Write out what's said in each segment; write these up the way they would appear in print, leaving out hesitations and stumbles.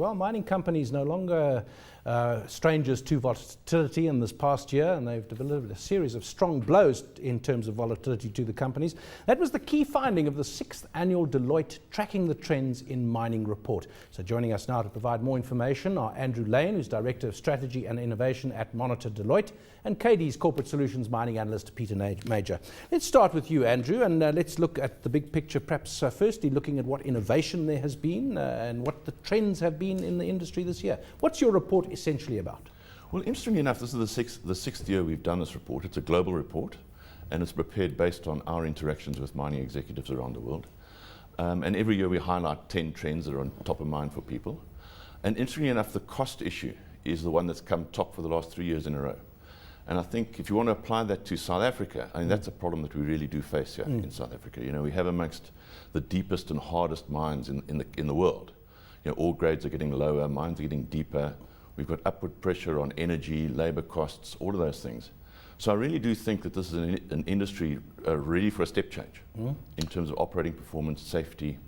Well, mining companies no longer strangers to volatility in this past year, and they've delivered a series of strong blows in terms of volatility to the companies. That was the key finding of the 6th annual Deloitte Tracking the Trends in Mining report. So joining us now to provide more information are Andrew Lane, who's Director of Strategy and Innovation at Monitor Deloitte, and KD's Corporate Solutions Mining Analyst Peter Major. Let's start with you, Andrew, and let's look at the big picture, perhaps firstly looking at what innovation there has been and what the trends have been in the industry this year. What's your report essentially about? Well, interestingly enough, this is the sixth year we've done this report. It's a global report, and it's prepared based on our interactions with mining executives around the world. And every year we highlight 10 trends that are on top of mind for people. And interestingly enough, the cost issue is the one that's come top for the last 3 years in a row. And I think if you want to apply that to South Africa, I mean, that's a problem that we really do face here in South Africa. You know, we have amongst the deepest and hardest mines in the world. You know, ore grades are getting lower, mines are getting deeper. We've got upward pressure on energy, labor costs, all of those things. So I really do think that this is an industry ready for a step change in terms of operating performance, safety,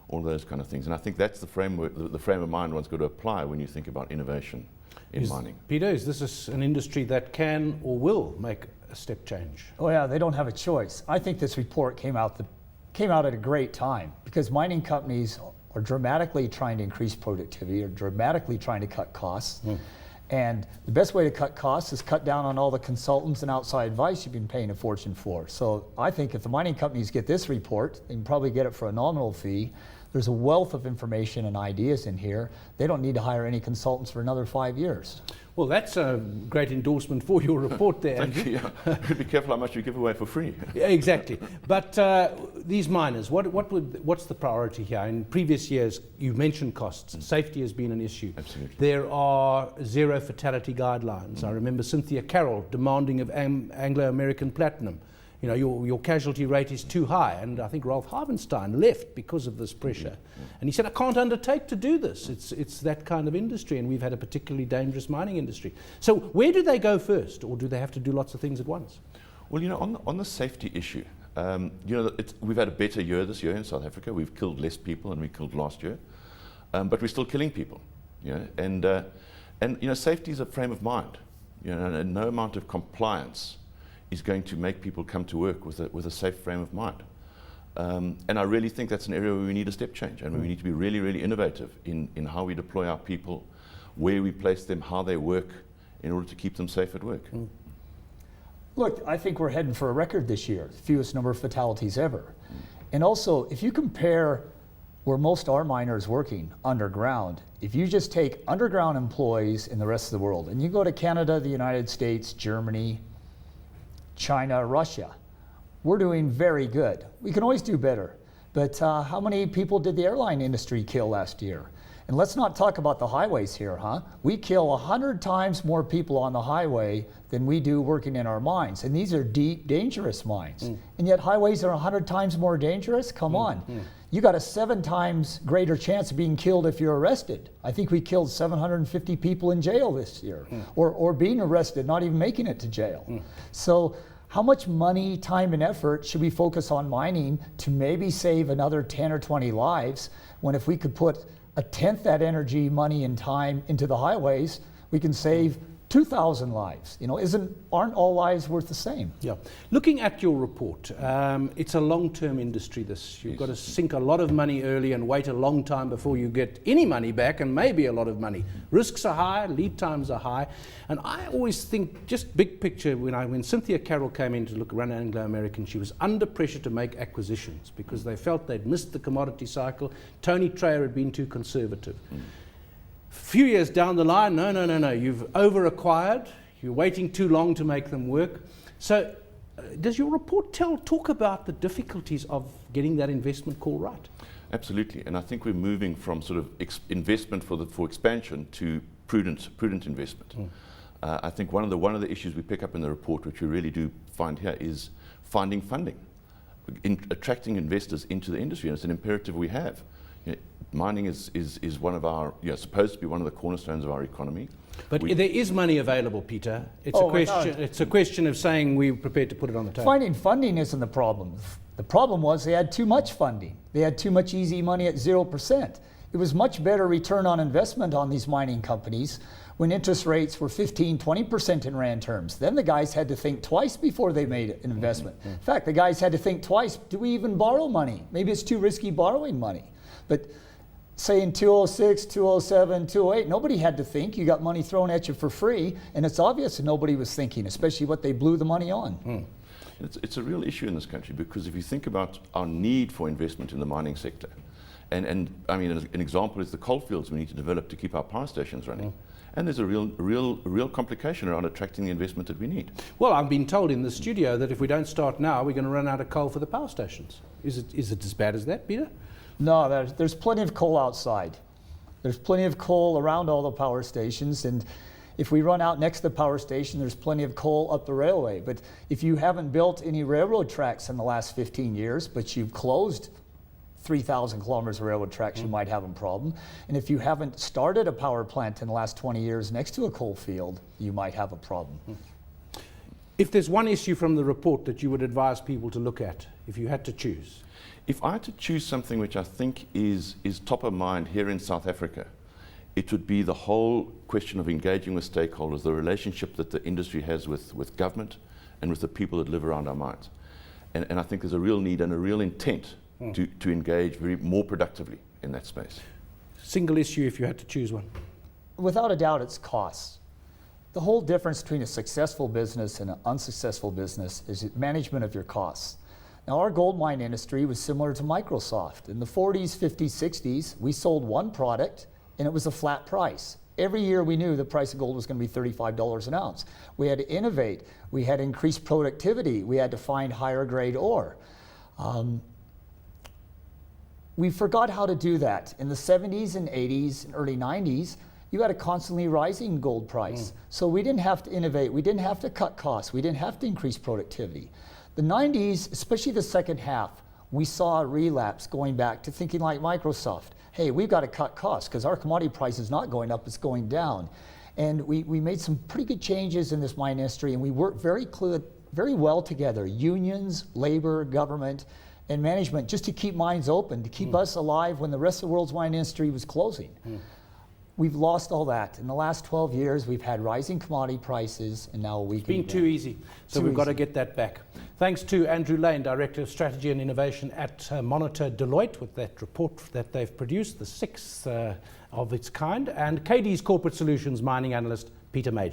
all of those kind of things. And I think that's the framework, the frame of mind one's got to apply when you think about innovation in mining. Peter, is this an industry that can or will make a step change? Oh yeah, they don't have a choice. I think this report came out at a great time because mining companies are dramatically trying to increase productivity, or dramatically trying to cut costs. And the best way to cut costs is cut down on all the consultants and outside advice you've been paying a fortune for. So I think if the mining companies get this report, they can probably get it for a nominal fee. There's a wealth of information and ideas in here. They don't need to hire any consultants for another 5 years. Well, that's a great endorsement for your report there, Andrew. Thank you. Be careful how much you give away for free. Yeah, exactly. But these miners, what's the priority here? In previous years, you mentioned costs. Safety has been an issue. Absolutely. There are zero fatality guidelines. I remember Cynthia Carroll demanding of Anglo-American Platinum, you know, your casualty rate is too high. And I think Ralph Harvenstein left because of this pressure. And he said, I can't undertake to do this. It's that kind of industry, and we've had a particularly dangerous mining industry. So where do they go first, or do they have to do lots of things at once? Well, you know, on the safety issue, you know, we've had a better year this year in South Africa. We've killed less people than we killed last year, but we're still killing people. You know, and you know, safety is a frame of mind. You know, and no amount of compliance is going to make people come to work with a safe frame of mind. And I really think that's an area where we need a step change, and we need to be really, really innovative in how we deploy our people, where we place them, how they work, in order to keep them safe at work. Look, I think we're heading for a record this year, fewest number of fatalities ever. And also, if you compare where most of our miners working underground, if you just take underground employees in the rest of the world, and you go to Canada, the United States, Germany, China, Russia, we're doing very good. We can always do better. But how many people did the airline industry kill last year? And let's not talk about the highways here, huh? We kill 100 times more people on the highway than we do working in our mines. And these are deep, dangerous mines. And yet highways are 100 times more dangerous? Come on. You got a 7 times greater chance of being killed if you're arrested. I think we killed 750 people in jail this year, or being arrested, not even making it to jail. So how much money, time, and effort should we focus on mining to maybe save another 10 or 20 lives, when if we could put 1/10 that energy, money, and time into the highways, we can save 2,000 lives. You know, aren't all lives worth the same? Yeah. Looking at your report, it's a long-term industry. You've got to sink a lot of money early and wait a long time before you get any money back, and maybe a lot of money. Risks are high, lead times are high, and I always think, just big picture, when Cynthia Carroll came in to run Anglo-American, she was under pressure to make acquisitions because they felt they'd missed the commodity cycle. Tony Trayer had been too conservative. A few years down the line, no, you've over-acquired, you're waiting too long to make them work. So does your report talk about the difficulties of getting that investment call right? Absolutely, and I think we're moving from sort of investment for expansion to prudent investment. I think one of the issues we pick up in the report, which we really do find here, is finding funding, attracting investors into the industry, and it's an imperative we have. You know, mining is one of our, supposed to be one of the cornerstones of our economy. But there is money available, Peter. It's a question of saying we're prepared to put it on the table. Finding funding isn't the problem. The problem was they had too much funding. They had too much easy money at 0%. It was much better return on investment on these mining companies when interest rates were 15, 20% in Rand terms. Then the guys had to think twice before they made an investment. In fact, the guys had to think twice, do we even borrow money? Maybe it's too risky borrowing money. But say in 2006, 2007, 2008, nobody had to think. You got money thrown at you for free, and it's obvious that nobody was thinking, especially what they blew the money on. It's a real issue in this country, because if you think about our need for investment in the mining sector, and I mean, an example is the coal fields we need to develop to keep our power stations running. And there's a real complication around attracting the investment that we need. Well, I've been told in the studio that if we don't start now, we're going to run out of coal for the power stations. Is it as bad as that, Peter? No, there's plenty of coal outside. There's plenty of coal around all the power stations, and if we run out next to the power station, there's plenty of coal up the railway. But if you haven't built any railroad tracks in the last 15 years, but you've closed 3,000 kilometers of railroad tracks, you might have a problem. And if you haven't started a power plant in the last 20 years next to a coal field, you might have a problem. If there's one issue from the report that you would advise people to look at, if you had to choose? If I had to choose something which I think is top of mind here in South Africa, it would be the whole question of engaging with stakeholders, the relationship that the industry has with government and with the people that live around our mines. And I think there's a real need and a real intent to engage more productively in that space. Single issue if you had to choose one? Without a doubt, it's costs. The whole difference between a successful business and an unsuccessful business is management of your costs. Now, our gold mine industry was similar to Microsoft. In the 40s, 50s, 60s, we sold one product and it was a flat price. Every year we knew the price of gold was going to be $35 an ounce. We had to innovate. We had to increase productivity. We had to find higher grade ore. We forgot how to do that. In the 70s and 80s and early 90s, you had a constantly rising gold price. So we didn't have to innovate. We didn't have to cut costs. We didn't have to increase productivity. The 90s, especially the second half, we saw a relapse going back to thinking like Microsoft. Hey, we've got to cut costs because our commodity price is not going up, it's going down. And we made some pretty good changes in this mine industry, and we worked very well together, unions, labor, government, and management, just to keep mines open, to keep us alive when the rest of the world's mine industry was closing. We've lost all that. In the last 12 years, we've had rising commodity prices and now a weakening. It's been too easy, so we've got to get that back. Thanks to Andrew Lane, Director of Strategy and Innovation at Monitor Deloitte, with that report that they've produced, the sixth of its kind, and KD's Corporate Solutions Mining Analyst, Peter Major.